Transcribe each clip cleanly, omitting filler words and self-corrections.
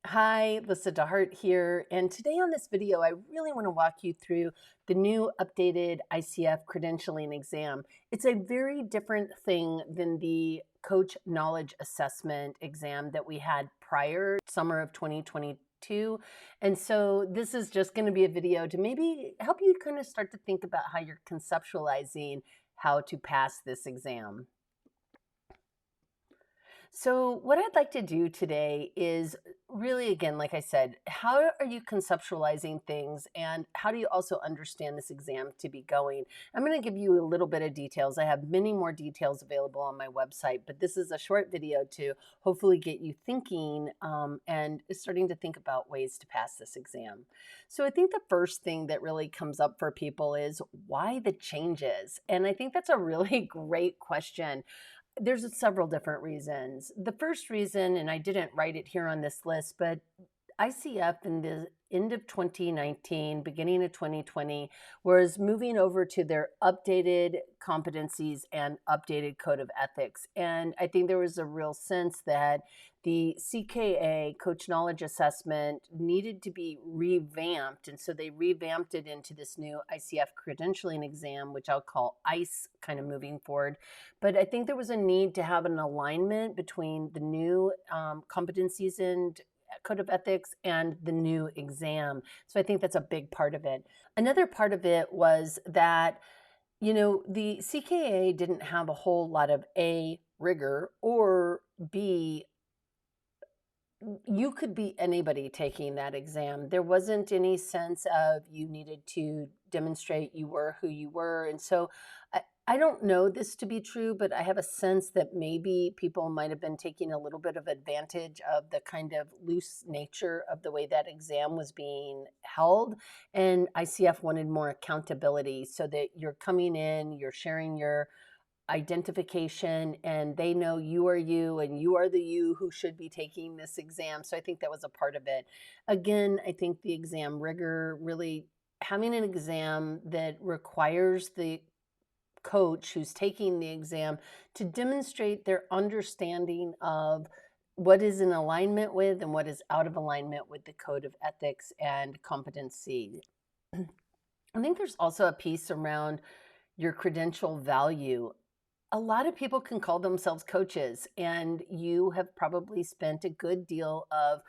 Hi, Lyssa here, and today on this video, I really want to walk you through the new updated ICF Credentialing Exam. It's a very different thing than the Coach Knowledge Assessment exam that we had prior summer of 2022. And so this is just going to be a video to maybe help you kind of start to think about how you're conceptualizing how to pass this exam. So, what I'd like to do today is really, again, like I said, how are you conceptualizing things and how do you also understand this exam to be going? I'm going to give you a little bit of details. I have many more details available on my website, but this is a short video to hopefully get you thinking and starting to think about ways to pass this exam. So, I think the first thing that really comes up for people is why the changes? And I think that's a really great question. There's several different reasons. The first reason, and I didn't write it here on this list, but ICF in the end of 2019, beginning of 2020, was moving over to their updated competencies and updated code of ethics. And I think there was a real sense that the CKA, Coach Knowledge Assessment, needed to be revamped. And so they revamped it into this new ICF Credentialing Exam, which I'll call ICE kind of moving forward. But I think there was a need to have an alignment between the new competencies and code of ethics and the new exam. So I think that's a big part of it. Another part of it was that, the CKA didn't have a whole lot of A, rigor, or B, you could be anybody taking that exam. There wasn't any sense of you needed to demonstrate you were who you were. And so I don't know this to be true, but I have a sense that maybe people might have been taking a little bit of advantage of the kind of loose nature of the way that exam was being held. And ICF wanted more accountability so that you're coming in, you're sharing your identification, and they know you are you and you are the you who should be taking this exam. So I think that was a part of it. Again, I think the exam rigor, really having an exam that requires the coach who's taking the exam to demonstrate their understanding of what is in alignment with and what is out of alignment with the code of ethics and competency. I think there's also a piece around your credential value. A lot of people can call themselves coaches, and you have probably spent a good deal of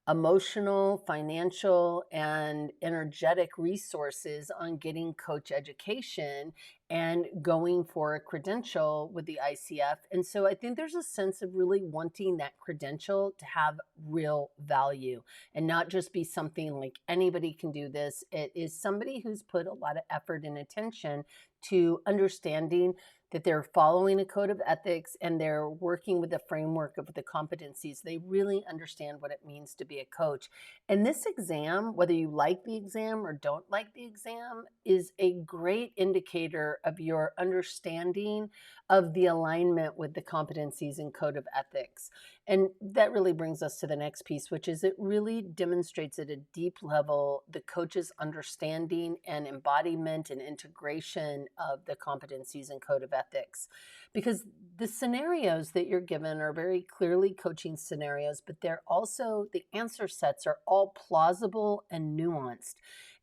emotional, financial, and energetic resources on getting coach education and going for a credential with the ICF. And so I think there's a sense of really wanting that credential to have real value and not just be something like anybody can do this. It is somebody who's put a lot of effort and attention to understanding that they're following a code of ethics and they're working with the framework of the competencies. They really understand what it means to be a coach. And this exam, whether you like the exam or don't like the exam, is a great indicator of your understanding of the alignment with the competencies and code of ethics. And that really brings us to the next piece, which is it really demonstrates at a deep level the coach's understanding and embodiment and integration of the competencies and code of ethics. Because the scenarios that you're given are very clearly coaching scenarios, but they're also, the answer sets are all plausible and nuanced.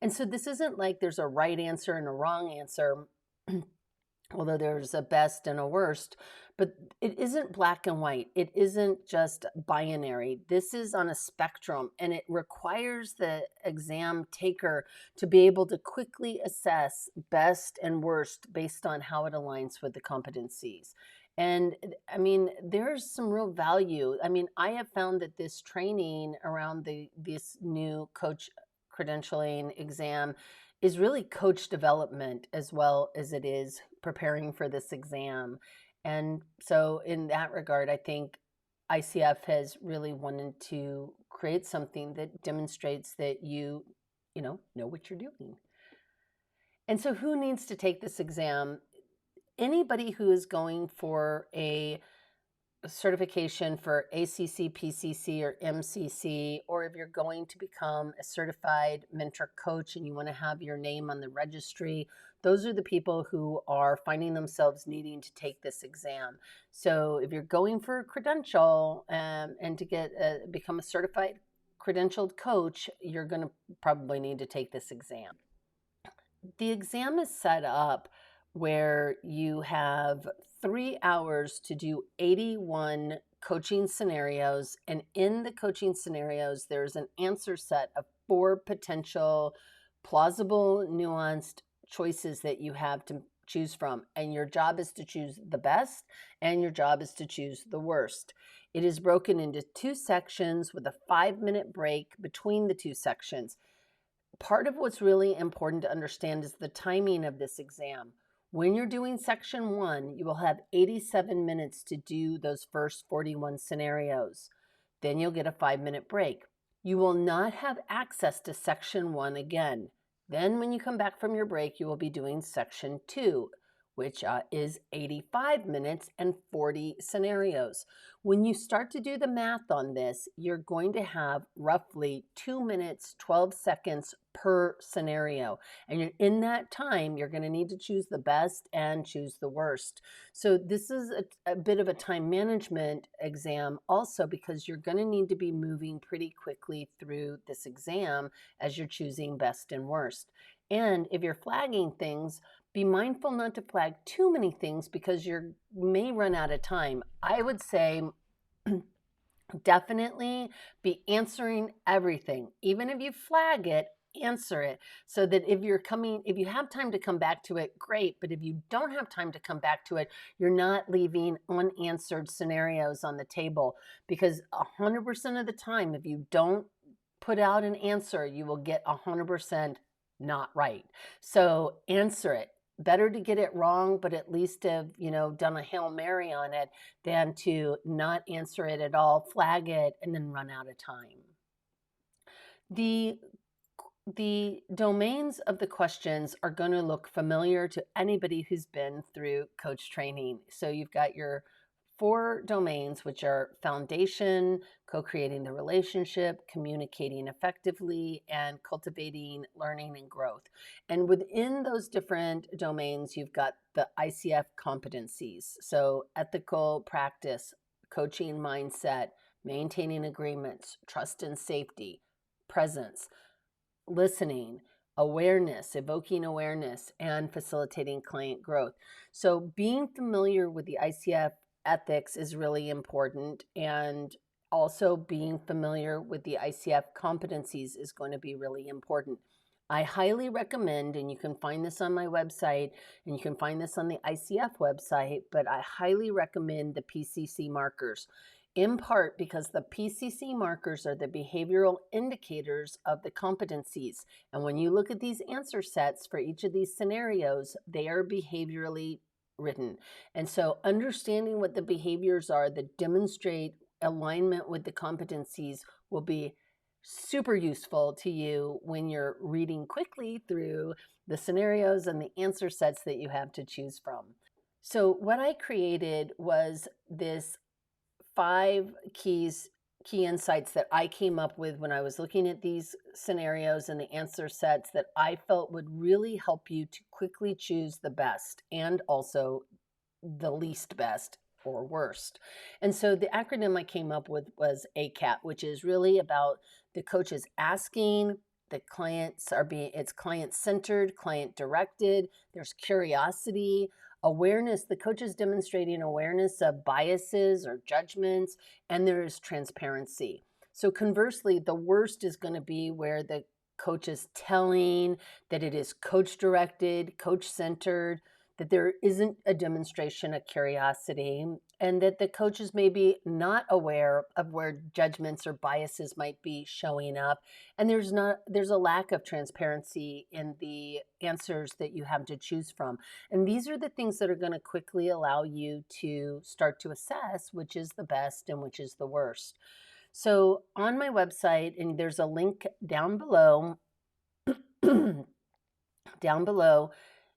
And so this isn't like there's a right answer and a wrong answer. Although there's a best and a worst, but it isn't black and white. It isn't just binary. This is on a spectrum, and it requires the exam taker to be able to quickly assess best and worst based on how it aligns with the competencies. And I mean, there's some real value. I mean, I have found that this training around this new coach credentialing exam is really coach development as well as it is preparing for this exam. And so in that regard, I think ICF has really wanted to create something that demonstrates that you know what you're doing. And so who needs to take this exam? Anybody who is going for a certification for ACC, PCC, or MCC, or if you're going to become a certified mentor coach and you want to have your name on the registry, those are the people who are finding themselves needing to take this exam. So if you're going for a credential and to become a certified credentialed coach, you're going to probably need to take this exam. The exam is set up where you have 3 hours to do 81 coaching scenarios. And in the coaching scenarios, there's an answer set of 4 potential plausible, nuanced choices that you have to choose from. And your job is to choose the best, and your job is to choose the worst. It is broken into 2 sections with a 5-minute break between the 2 sections. Part of what's really important to understand is the timing of this exam. When you're doing section 1, you will have 87 minutes to do those first 41 scenarios. Then you'll get a 5-minute break. You will not have access to section 1 again. Then when you come back from your break, you will be doing section 2, which is 85 minutes and 40 scenarios. When you start to do the math on this, you're going to have roughly 2 minutes, 12 seconds per scenario. And in that time, you're going to need to choose the best and choose the worst. So this is a bit of a time management exam also, because you're going to need to be moving pretty quickly through this exam as you're choosing best and worst. And if you're flagging things, be mindful not to flag too many things because you may run out of time. I would say definitely be answering everything. Even if you flag it, answer it, so that if you have time to come back to it, great. But if you don't have time to come back to it, you're not leaving unanswered scenarios on the table, because 100% of the time, if you don't put out an answer, you will get 100% not right. So answer it. Better to get it wrong, but at least have, done a Hail Mary on it, than to not answer it at all, flag it, and then run out of time. The domains of the questions are going to look familiar to anybody who's been through coach training. So you've got your 4 domains, which are foundation, co-creating the relationship, communicating effectively, and cultivating learning and growth. And within those different domains, you've got the ICF competencies. So ethical practice, coaching mindset, maintaining agreements, trust and safety, presence, listening, awareness, evoking awareness, and facilitating client growth. So being familiar with the ICF ethics is really important, and also being familiar with the ICF competencies is going to be really important. I highly recommend, and you can find this on my website, and you can find this on the ICF website, but I highly recommend the PCC markers, in part because the PCC markers are the behavioral indicators of the competencies. And when you look at these answer sets for each of these scenarios, they are behaviorally written. And so understanding what the behaviors are that demonstrate alignment with the competencies will be super useful to you when you're reading quickly through the scenarios and the answer sets that you have to choose from. So what I created was this 5 key insights that I came up with when I was looking at these scenarios and the answer sets that I felt would really help you to quickly choose the best and also the least best or worst. And so the acronym I came up with was ACCAT, which is really about the coaches asking, the clients it's client-centered, client-directed, there's curiosity, awareness, the coach is demonstrating awareness of biases or judgments, and there is transparency. So conversely, the worst is going to be where the coach is telling that it is coach-directed, coach-centered, that there isn't a demonstration of curiosity, and that the coaches may be not aware of where judgments or biases might be showing up, and there's a lack of transparency in the answers that you have to choose from. And these are the things that are going to quickly allow you to start to assess which is the best and which is the worst. So on my website, and there's a link down below,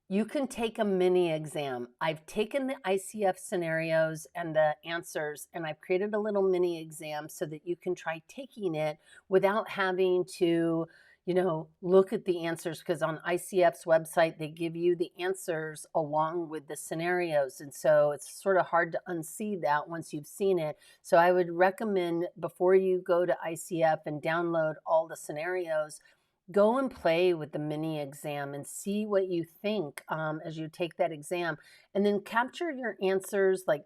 you can take a mini exam. I've taken the ICF scenarios and the answers, and I've created a little mini exam so that you can try taking it without having to, look at the answers, because on ICF's website, they give you the answers along with the scenarios. And so it's sort of hard to unsee that once you've seen it. So I would recommend, before you go to ICF and download all the scenarios, go and play with the mini exam and see what you think as you take that exam. And then capture your answers, like,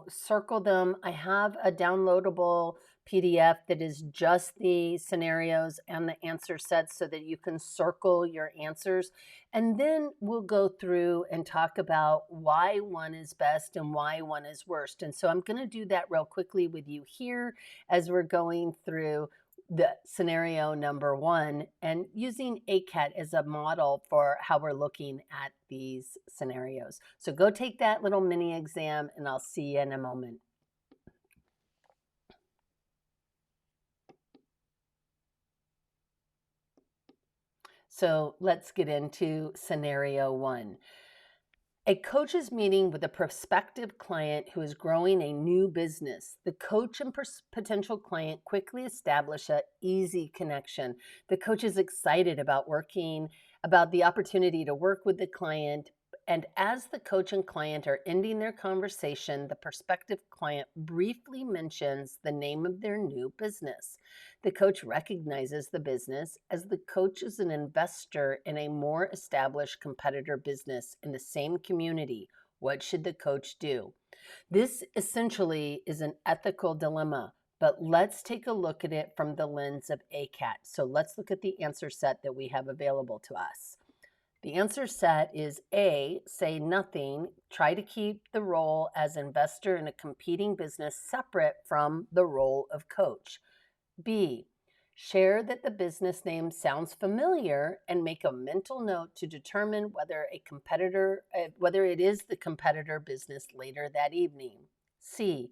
circle them. I have a downloadable PDF that is just the scenarios and the answer sets so that you can circle your answers. And then we'll go through and talk about why one is best and why one is worst. And so I'm going to do that real quickly with you here as we're going through the scenario number 1 and using ACCAT as a model for how we're looking at these scenarios. So go take that little mini exam and I'll see you in a moment. So let's get into scenario 1. A coach is meeting with a prospective client who is growing a new business. The coach and potential client quickly establish an easy connection. The coach is excited about the opportunity to work with the client. And as the coach and client are ending their conversation, the prospective client briefly mentions the name of their new business. The coach recognizes the business as the coach is an investor in a more established competitor business in the same community. What should the coach do? This essentially is an ethical dilemma, but let's take a look at it from the lens of ACCAT. So let's look at the answer set that we have available to us. The answer set is A, say nothing, try to keep the role as investor in a competing business separate from the role of coach. B, share that the business name sounds familiar and make a mental note to determine whether it is the competitor business later that evening. C,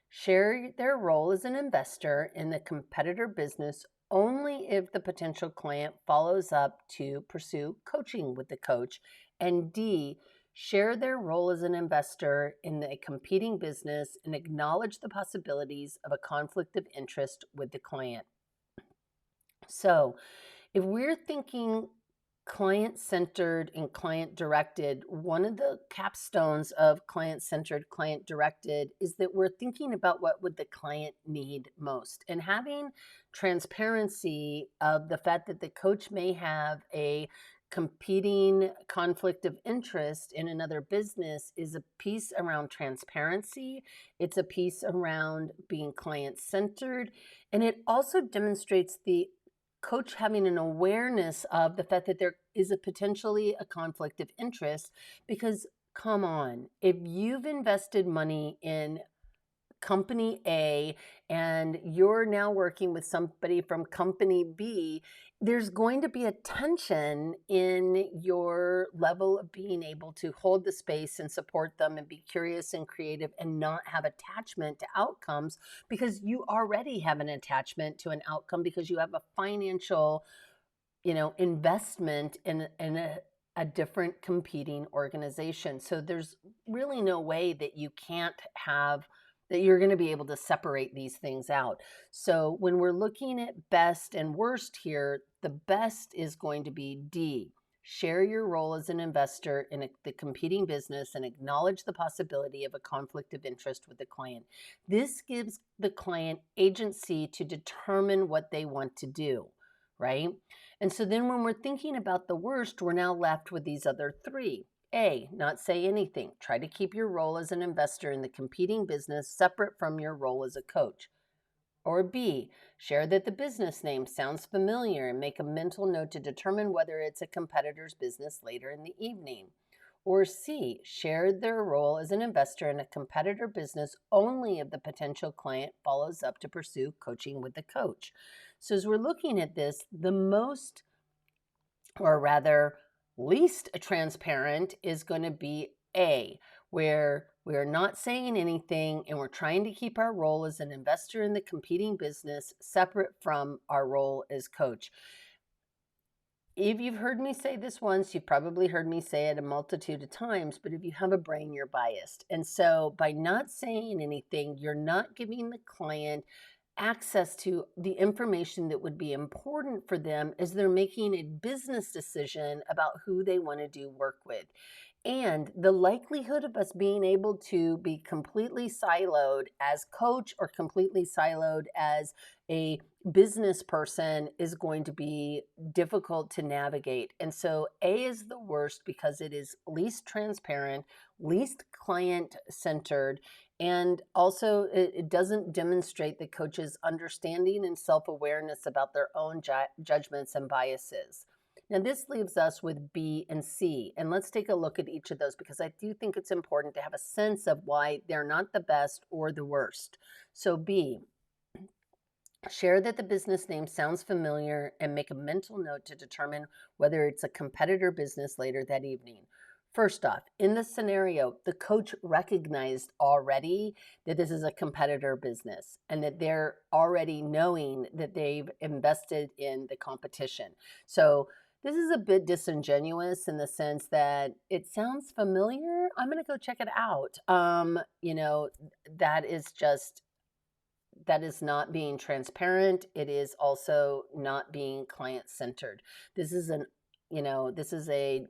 share their role as an investor in the competitor business only if the potential client follows up to pursue coaching with the coach. And D, share their role as an investor in the competing business and acknowledge the possibilities of a conflict of interest with the client. So if we're thinking client-centered and client-directed, one of the capstones of client-centered, client-directed is that we're thinking about what would the client need most. And having transparency of the fact that the coach may have a competing conflict of interest in another business is a piece around transparency. It's a piece around being client-centered. And it also demonstrates the coach having an awareness of the fact that there is potentially a conflict of interest, because come on, if you've invested money in company A and you're now working with somebody from company B, there's going to be a tension in your level of being able to hold the space and support them and be curious and creative and not have attachment to outcomes, because you already have an attachment to an outcome because you have a financial, investment in a different competing organization. So there's really no way that you're going to be able to separate these things out. So when we're looking at best and worst here, the best is going to be D. Share your role as an investor in the competing business and acknowledge the possibility of a conflict of interest with the client. This gives the client agency to determine what they want to do, right? And so then when we're thinking about the worst, we're now left with these other three. A, not say anything. Try to keep your role as an investor in the competing business separate from your role as a coach. Or B, share that the business name sounds familiar and make a mental note to determine whether it's a competitor's business later in the evening. Or C, share their role as an investor in a competitor business only if the potential client follows up to pursue coaching with the coach. So as we're looking at this, the most, or rather least transparent, is going to be A, where we're not saying anything and we're trying to keep our role as an investor in the competing business separate from our role as coach. If you've heard me say this once, you've probably heard me say it a multitude of times, but if you have a brain, you're biased. And so by not saying anything, you're not giving the client access to the information that would be important for them as they're making a business decision about who they want to do work with. And the likelihood of us being able to be completely siloed as coach or completely siloed as a business person is going to be difficult to navigate. And so A is the worst because it is least transparent, least client centered, and also it doesn't demonstrate the coach's understanding and self-awareness about their own judgments and biases. Now, this leaves us with B and C, and let's take a look at each of those because I do think it's important to have a sense of why they're not the best or the worst. So B, share that the business name sounds familiar and make a mental note to determine whether it's a competitor business later that evening. First off, in this scenario, the coach recognized already that this is a competitor business and that they're already knowing that they've invested in the competition. So this is a bit disingenuous in the sense that it sounds familiar. I'm going to go check it out. That is just that is not being transparent. It is also not being client centered. This is a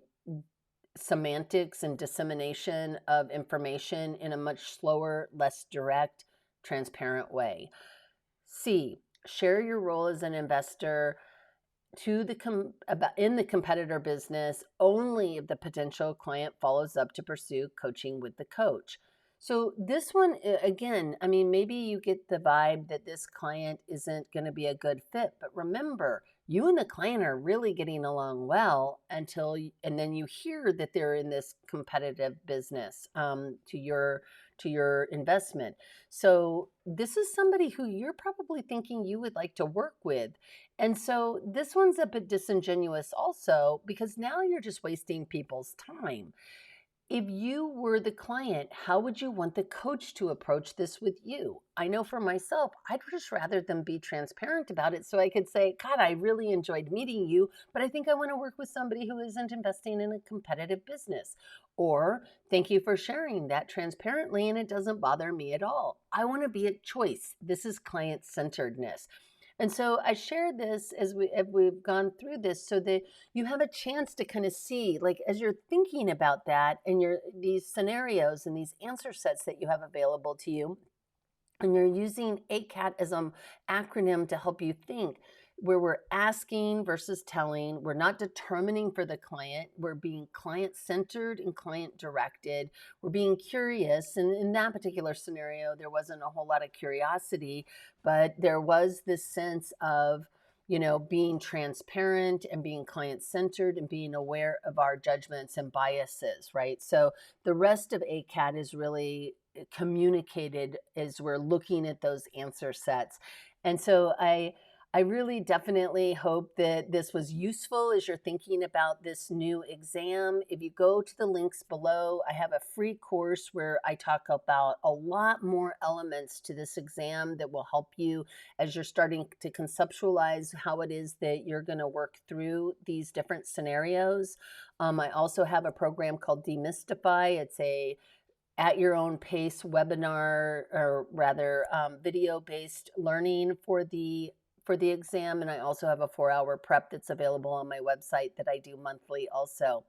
semantics and dissemination of information in a much slower, less direct, transparent way. C, share your role as an investor to in the competitor business only if the potential client follows up to pursue coaching with the coach. So this one, again, I mean, maybe you get the vibe that this client isn't going to be a good fit, but remember, you and the client are really getting along well and then you hear that they're in this competitive business to your investment. So this is somebody who you're probably thinking you would like to work with. And so this one's a bit disingenuous also because now you're just wasting people's time. If you were the client, how would you want the coach to approach this with you? I know for myself, I'd just rather them be transparent about it so I could say, God, I really enjoyed meeting you, but I think I want to work with somebody who isn't investing in a competitive business. Or, thank you for sharing that transparently and it doesn't bother me at all. I want to be a choice. This is client centeredness. And so I shared this as we've gone through this so that you have a chance to kind of see, like, as you're thinking about that and these scenarios and these answer sets that you have available to you, and you're using ACCAT as an acronym to help you think, where we're asking versus telling, we're not determining for the client, we're being client-centered and client-directed, we're being curious, and in that particular scenario, there wasn't a whole lot of curiosity, but there was this sense of, being transparent and being client-centered and being aware of our judgments and biases, right? So the rest of ACCAT is really communicated as we're looking at those answer sets. And so I really definitely hope that this was useful as you're thinking about this new exam. If you go to the links below, I have a free course where I talk about a lot more elements to this exam that will help you as you're starting to conceptualize how it is that you're going to work through these different scenarios. I also have a program called Demystify. It's a at your own pace webinar, or rather video-based learning for the exam. And I also have a 4-hour prep that's available on my website that I do monthly also.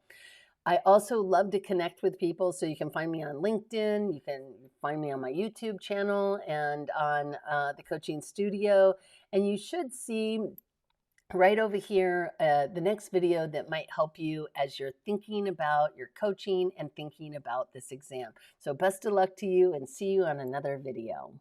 I also love to connect with people, so you can find me on LinkedIn, you can find me on my YouTube channel and on the Coaching Studio. And you should see right over here the next video that might help you as you're thinking about your coaching and thinking about this exam. So best of luck to you and see you on another video.